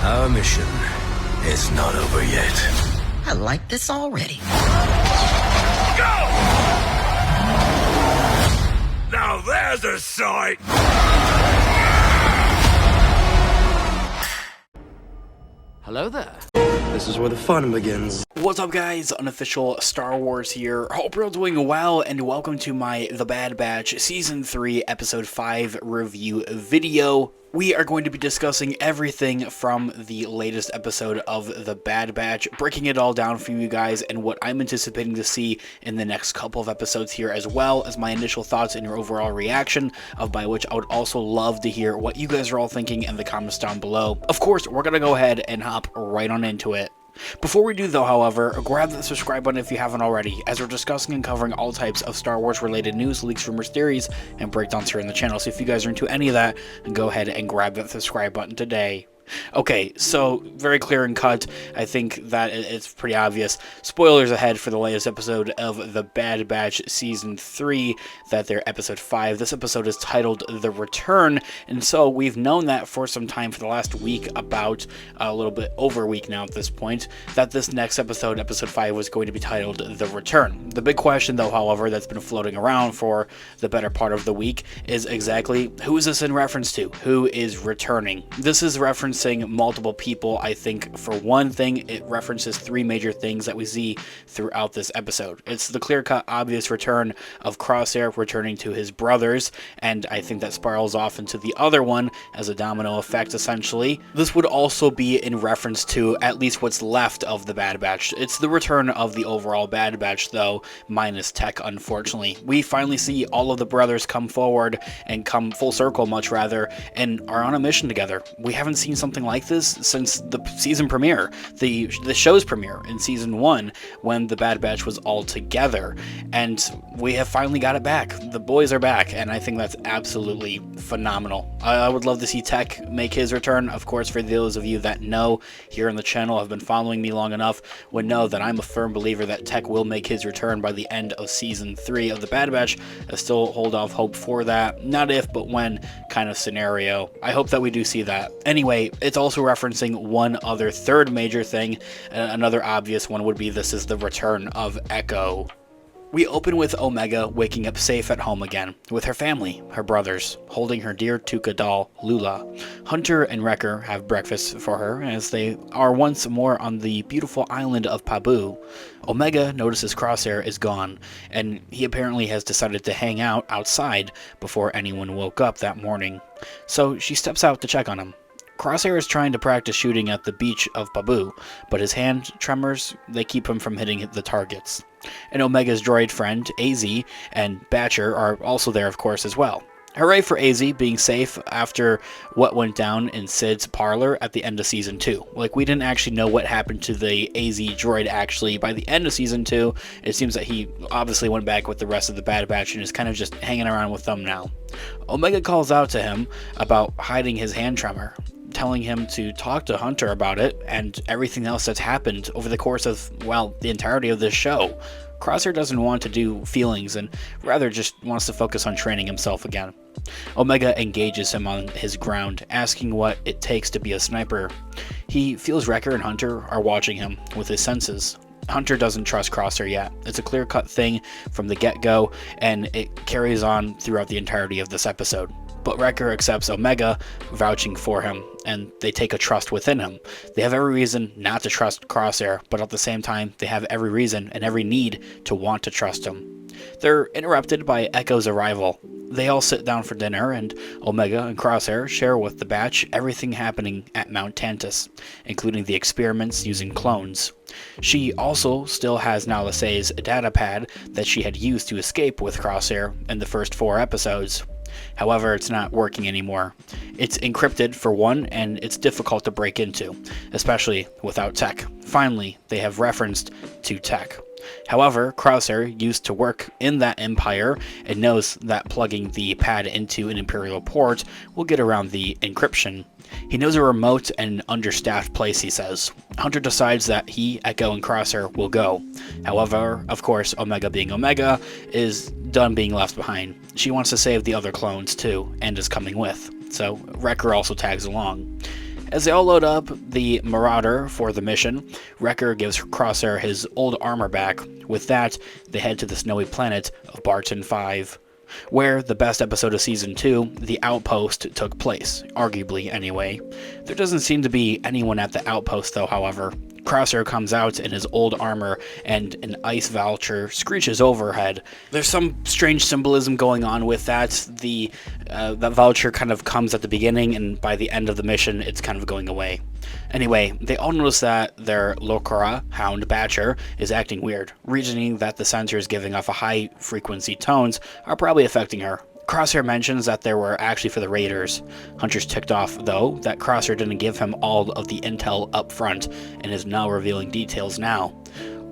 Our mission is not over yet. I like this already. Go! Now there's a sight! Hello there. This is where the fun begins. What's up, guys? Unofficial Star Wars here. Hope you're all doing well, and welcome to my The Bad Batch Season 3 Episode 5 review video. We are going to be discussing everything from the latest episode of The Bad Batch, breaking it all down for you guys and what I'm anticipating to see in the next couple of episodes here, as well as my initial thoughts and your overall reaction, by which I would also love to hear what you guys are all thinking in the comments down below. Of course, we're going to go ahead and hop right on into it. Before we do though, however, grab that subscribe button if you haven't already, as we're discussing and covering all types of Star Wars related news, leaks, rumors, theories, and breakdowns here in the channel. So if you guys are into any of that, then go ahead and grab that subscribe button today. Okay, so very clear and cut. I think that it's pretty obvious. Spoilers ahead for the latest episode of The Bad Batch Season 3, that they're Episode 5. This episode is titled The Return, and so we've known that for some time, for the last week, about a little bit over a week now at this point, that this next episode, Episode 5, was going to be titled The Return. The big question, though, however, that's been floating around for the better part of the week is exactly who is this in reference to? Who is returning? This is referencing multiple people. I think for one thing, it references three major things that we see throughout this episode. It's the clear-cut, obvious return of Crosshair returning to his brothers, and I think that spirals off into the other one as a domino effect, essentially. This would also be in reference to at least what's left of the Bad Batch. It's the return of the overall Bad Batch, though, minus Tech, unfortunately. We finally see all of the brothers come forward and come full circle, much rather, and are on a mission together. We haven't seen something like this since the season premiere, the show's premiere in season 1, when the Bad Batch was all together, and we have finally got it back. The boys are back, and I think that's absolutely phenomenal. I would love to see Tech make his return. Of course, for those of you that know here on the channel, have been following me long enough, would know that I'm a firm believer that Tech will make his return by the end of season 3 of the Bad Batch. I still hold off hope for that, not if but when kind of scenario. I hope that we do see that. Anyway, it's also referencing one other third major thing. Another obvious one would be this is the return of Echo. We open with Omega waking up safe at home again, with her family, her brothers, holding her dear Tuca doll, Lula. Hunter and Wrecker have breakfast for her as they are once more on the beautiful island of Paboo. Omega notices Crosshair is gone, and he apparently has decided to hang out outside before anyone woke up that morning. So she steps out to check on him. Crosshair is trying to practice shooting at the beach of Paboo, but his hand tremors, they keep him from hitting the targets. And Omega's droid friend, AZ, and Batcher are also there, of course, as well. Hooray for AZ being safe after what went down in Sid's parlor at the end of Season 2. Like, we didn't actually know what happened to the AZ droid, actually. By the end of Season 2, it seems that he obviously went back with the rest of the Bad Batch and is kind of just hanging around with them now. Omega calls out to him about hiding his hand tremor, telling him to talk to Hunter about it and everything else that's happened over the course of, well, the entirety of this show. Crosshair doesn't want to do feelings and rather just wants to focus on training himself again. Omega engages him on his ground, asking what it takes to be a sniper. He feels Wrecker and Hunter are watching him with his senses. Hunter doesn't trust Crosshair yet. It's a clear-cut thing from the get-go, and it carries on throughout the entirety of this episode. But Wrecker accepts Omega vouching for him, and they take a trust within him. They have every reason not to trust Crosshair, but at the same time, they have every reason and every need to want to trust him. They're interrupted by Echo's arrival. They all sit down for dinner, and Omega and Crosshair share with the batch everything happening at Mount Tantus, including the experiments using clones. She also still has Nalisay's data pad that she had used to escape with Crosshair in the first 4 episodes. However, it's not working anymore. It's encrypted for one, and it's difficult to break into, especially without Tech. Finally, they have referenced to Tech. However, Crosshair used to work in that empire and knows that plugging the pad into an Imperial port will get around the encryption. He knows a remote and understaffed place, he says. Hunter decides that he, Echo, and Crosshair will go. However, of course, Omega being Omega, is done being left behind. She wants to save the other clones too, and is coming with. So Wrecker also tags along. As they all load up the Marauder for the mission, Wrecker gives Crosshair his old armor back. With that, they head to the snowy planet of Barton 5, where the best episode of Season 2, The Outpost, took place, arguably anyway. There doesn't seem to be anyone at the Outpost though, however. Crosshair comes out in his old armor, and an ice vulture screeches overhead. There's some strange symbolism going on with that. That vulture kind of comes at the beginning, and by the end of the mission, it's kind of going away. Anyway, they all notice that their Locora, Hound Batcher, is acting weird, reasoning that the sensors giving off a high-frequency tones are probably affecting her. Crosshair mentions that they were actually for the raiders. Hunter's ticked off, though, that Crosshair didn't give him all of the intel up front and is now revealing details now.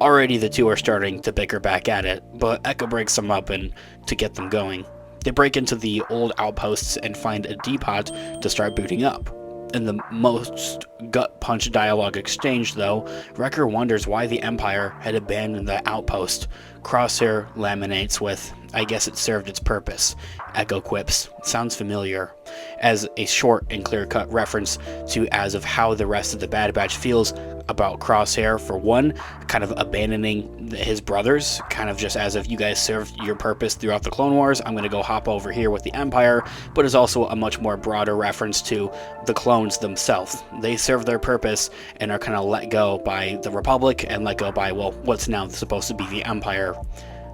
Already the two are starting to bicker back at it, but Echo breaks them up and to get them going. They break into the old outposts and find a depot to start booting up. In the most gut-punch dialogue exchange, though, Wrecker wonders why the Empire had abandoned the outpost. Crosshair laminates with, "I guess it served its purpose." Echo quips, "Sounds familiar," as a short and clear-cut reference to as of how the rest of the Bad Batch feels about Crosshair. For one, kind of abandoning his brothers, kind of just as if you guys served your purpose throughout the Clone Wars, I'm going to go hop over here with the Empire, but is also a much more broader reference to the clones themselves. They serve their purpose and are kind of let go by the Republic and let go by, well, what's now supposed to be the Empire,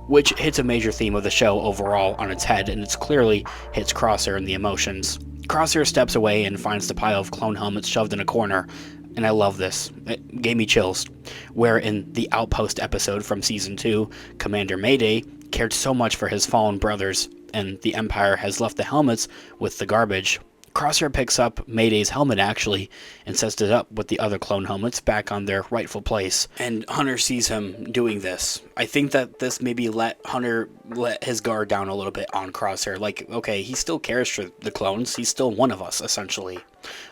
which hits a major theme of the show overall on its head, and it's clearly hits Crosshair in the emotions. Crosshair steps away and finds the pile of clone helmets shoved in a corner, and I love this. It gave me chills. Where in the Outpost episode from Season 2, Commander Mayday cared so much for his fallen brothers, and the Empire has left the helmets with the garbage. Crosshair picks up Mayday's helmet, actually, and sets it up with the other clone helmets back on their rightful place. And Hunter sees him doing this. I think that this maybe let Hunter let his guard down a little bit on Crosshair. Like, okay, he still cares for the clones. He's still one of us, essentially.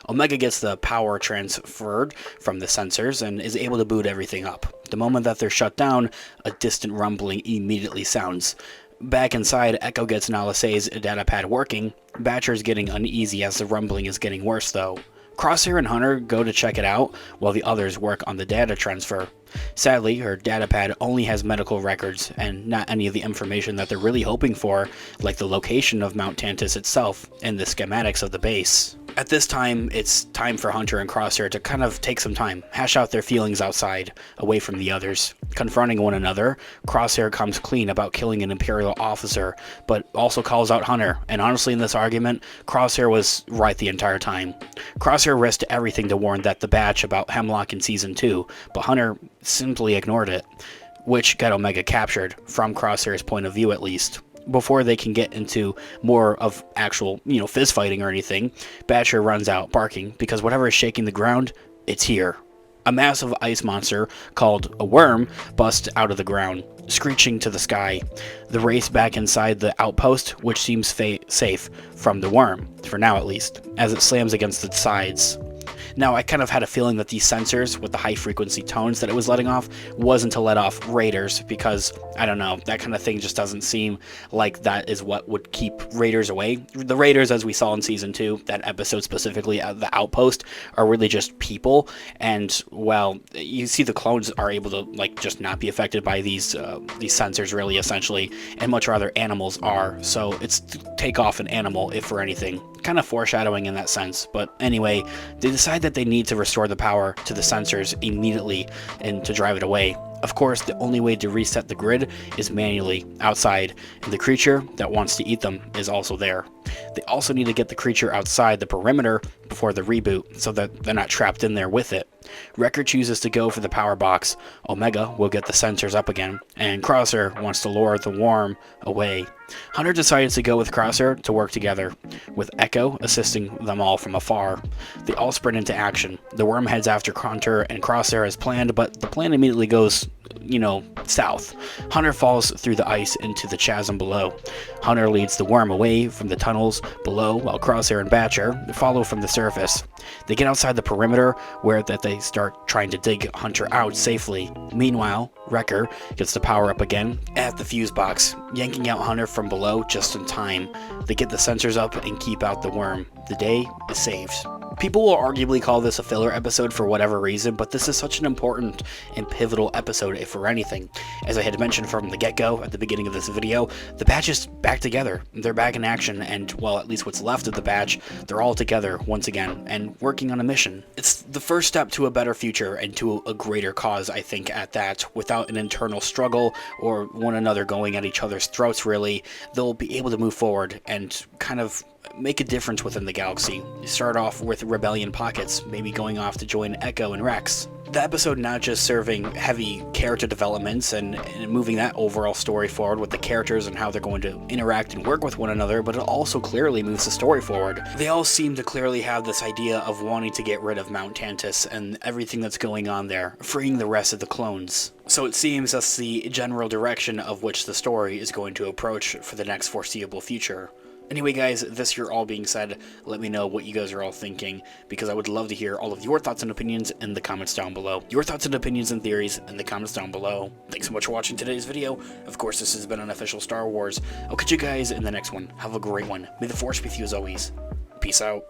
Omega gets the power transferred from the sensors and is able to boot everything up. The moment that they're shut down, a distant rumbling immediately sounds. Back inside, Echo gets Nalisay's datapad working. Batcher's getting uneasy as the rumbling is getting worse, though. Crosshair and Hunter go to check it out, while the others work on the data transfer. Sadly, her datapad only has medical records, and not any of the information that they're really hoping for, like the location of Mount Tantus itself, and the schematics of the base. At this time, it's time for Hunter and Crosshair to kind of take some time, hash out their feelings outside, away from the others. Confronting one another, Crosshair comes clean about killing an Imperial officer, but also calls out Hunter, and honestly in this argument, Crosshair was right the entire time. Crosshair risked everything to warn that the batch about Hemlock in Season 2, but Hunter simply ignored it, which got Omega captured, from Crosshair's point of view at least. Before they can get into more of actual, fist fighting or anything, Batcher runs out, barking, because whatever is shaking the ground, it's here. A massive ice monster called a worm busts out of the ground, screeching to the sky. The race back inside the outpost, which seems safe from the worm, for now at least, as it slams against its sides. Now, I kind of had a feeling that these sensors, with the high-frequency tones that it was letting off, wasn't to let off raiders, because, I don't know, that kind of thing just doesn't seem like that is what would keep raiders away. The raiders, as we saw in Season 2, that episode specifically, the Outpost, are really just people, and, well, you see the clones are able to, just not be affected by these sensors, really, essentially, and much rather animals are, so it's to take off an animal, if for anything. Kind of foreshadowing in that sense, but anyway, they decide that they need to restore the power to the sensors immediately and to drive it away. Of course, the only way to reset the grid is manually outside, and the creature that wants to eat them is also there. They also need to get the creature outside the perimeter before the reboot so that they're not trapped in there with it. Wrecker chooses to go for the power box, Omega will get the sensors up again, and Crosshair wants to lure the worm away. Hunter decides to go with Crosshair to work together, with Echo assisting them all from afar. They all sprint into action. The worm heads after Hunter and Crosshair as planned, but the plan immediately goes, south. Hunter falls through the ice into the chasm below. Hunter leads the worm away from the tunnels below, while Crosshair and Batcher follow from the surface. They get outside the perimeter, where they start trying to dig Hunter out safely. Meanwhile, Wrecker gets the power up again at the fuse box, yanking out Hunter from below just in time. They get the sensors up and keep out the worm. the day is saved. People will arguably call this a filler episode for whatever reason, but this is such an important and pivotal episode, if for anything. As I had mentioned from the get-go at the beginning of this video, the batch is back together. They're back in action, and, well, at least what's left of the batch, they're all together once again, and working on a mission. It's the first step to a better future, and to a greater cause, I think, at that. Without an internal struggle, or one another going at each other's throats, really, they'll be able to move forward, and kind of make a difference within the galaxy. You start off with Rebellion Pockets, maybe going off to join Echo and Rex. The episode not just serving heavy character developments and moving that overall story forward with the characters and how they're going to interact and work with one another, but it also clearly moves the story forward. They all seem to clearly have this idea of wanting to get rid of Mount Tantus and everything that's going on there, freeing the rest of the clones. So it seems that's the general direction of which the story is going to approach for the next foreseeable future. Anyway guys, this here all being said, let me know what you guys are all thinking, because I would love to hear all of your thoughts and opinions in the comments down below. Your thoughts and opinions and theories in the comments down below. Thanks so much for watching today's video. Of course, this has been Unofficial Star Wars. I'll catch you guys in the next one. Have a great one. May the Force be with you as always. Peace out.